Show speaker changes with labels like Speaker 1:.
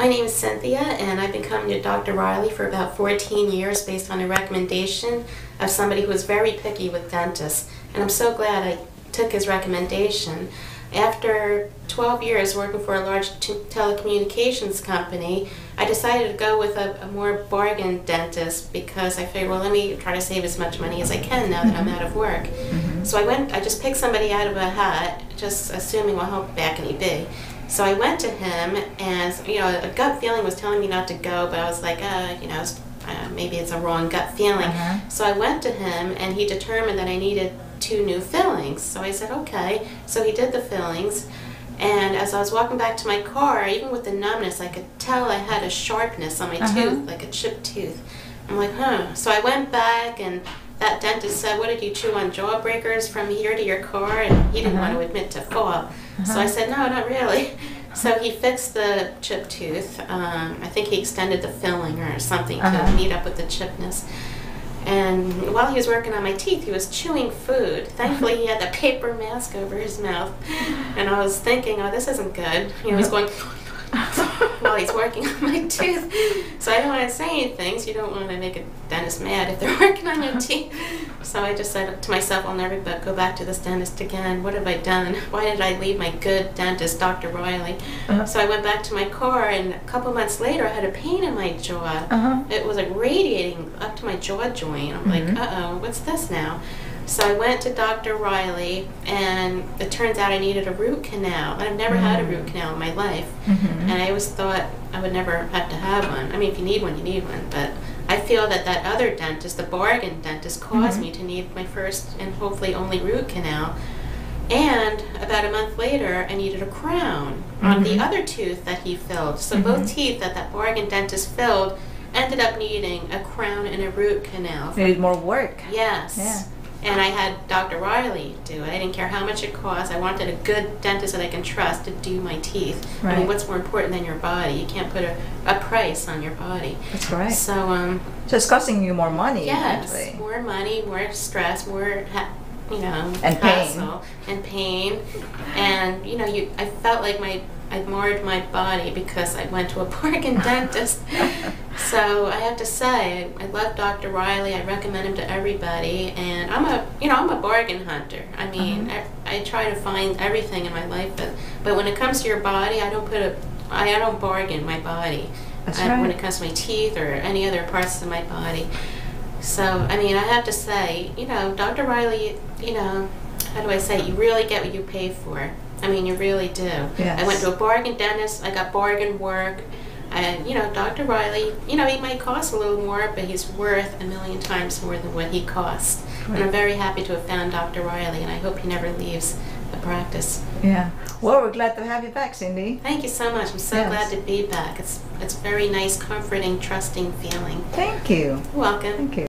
Speaker 1: My name is Cynthia, and I've been coming to Dr. Reilly for about 14 years based on a recommendation of somebody who was very picky with dentists. And I'm so glad I took his recommendation. After 12 years working for a large telecommunications company, I decided to go with a more bargain dentist because I figured, well, let me try to save as much money as I can now that I'm out of work. So I just picked somebody out of a hat, just assuming, well, how bad can he be? So I went to him, and a gut feeling was telling me not to go, but I was like, maybe it's a wrong gut feeling. So I went to him, and he determined that I needed 2 new fillings. So I said, okay. So he did the fillings, and as I was walking back to my car, even with the numbness, I could tell I had a sharpness on my tooth, like a chipped tooth. I'm like, huh. So I went back, and that dentist said, what did you chew on, jawbreakers from here to your car? And he didn't want to admit to fault. So I said, no, not really. So he fixed the chipped tooth. I think he extended the filling or something to meet up with the chippedness. And while he was working on my teeth, he was chewing food. Thankfully, he had the paper mask over his mouth. And I was thinking, oh, this isn't good. He's going while he's working on my tooth. So I don't want to say anything, so you don't want to make a dentist mad if they're working on your teeth. So I just said to myself, I'll never go back to this dentist again. What have I done? Why did I leave my good dentist, Dr. Reilly? So I went back to my car, and a couple months later I had a pain in my jaw. It was like radiating up to my jaw joint. I'm like, uh-oh, what's this now? So I went to Dr. Reilly, and it turns out I needed a root canal. I've never had a root canal in my life, and I always thought I would never have to have one. I mean, if you need one, you need one, but I feel that that other dentist, the bargain dentist, caused me to need my first and hopefully only root canal. And about a month later, I needed a crown on the other tooth that he filled. So both teeth that that bargain dentist filled ended up needing a crown and a root canal.
Speaker 2: Needed more work.
Speaker 1: Yes.
Speaker 2: Yeah.
Speaker 1: And I had Dr. Reilly do it. I didn't care how much it cost. I wanted a good dentist that I can trust to do my teeth. I mean, what's more important than your body? You can't put a price on your body.
Speaker 2: That's right.
Speaker 1: So,
Speaker 2: so it's costing you more money.
Speaker 1: yes,
Speaker 2: actually.
Speaker 1: more money, more stress, more,
Speaker 2: and
Speaker 1: hassle and pain. And I felt like I marred my body because I went to a bargain dentist. So I have to say, I love Dr. Reilly. I recommend him to everybody, and I'm a bargain hunter. I mean, I try to find everything in my life, but when it comes to your body, I don't bargain my body.
Speaker 2: That's right.
Speaker 1: When it comes to my teeth or any other parts of my body. So I mean, I have to say, Dr. Reilly, how do I say it? You really get what you pay for. I mean, you really do.
Speaker 2: Yes.
Speaker 1: I went to a bargain dentist. I got bargain work. And, Dr. Reilly, he might cost a little more, but he's worth a million times more than what he costs. And I'm very happy to have found Dr. Reilly, and I hope he never leaves the practice.
Speaker 2: Yeah. Well, we're glad to have you back, Cindy.
Speaker 1: Thank you so much. I'm so glad to be back. It's a very nice, comforting, trusting feeling.
Speaker 2: Thank you.
Speaker 1: You're welcome.
Speaker 2: Thank you.